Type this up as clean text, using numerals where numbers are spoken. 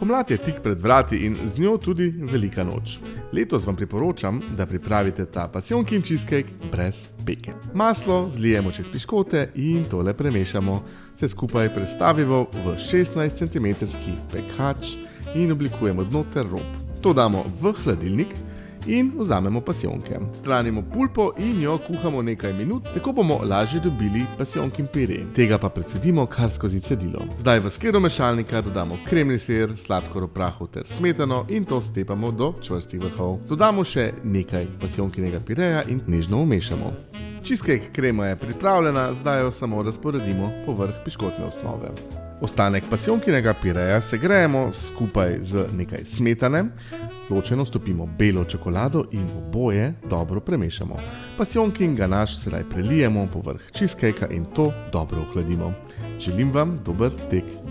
Pomlad je tik pred vrati in z njo tudi velika noč. Letos vam priporočam, da pripravite ta pasijonkin cheesecake brez peke. Maslo zlijemo čez piškote in tole premešamo. Vse skupaj prestavimo v 16 cm pekač in oblikujemo dno ter rob. To damo v hladilnik in vzamemo pasijonke. Stranimo pulpo in jo kuhamo nekaj minut, tako bomo lažje dobili pasijonkin pire. Tega pa precedimo kar skozi cedilo. Zdaj v sklede mešalnika dodamo kremni sir, sladkor v prahu ter smetano in to stepamo do čvrstih vrhov. Dodamo še nekaj pasijonkinega pireja in nežno vmešamo. Cheesecake krema je pripravljena, zdaj jo samo razporedimo povrh piškotne osnove. Ostanek pasijonkinega pireja segrejemo skupaj z nekaj smetane, ločeno stopimo belo čokolado in oboje dobro premešamo. Pasijonkin ganaš sedaj prelijemo povrh cheesecakea in to dobro ohladimo. Želim vam dober tek.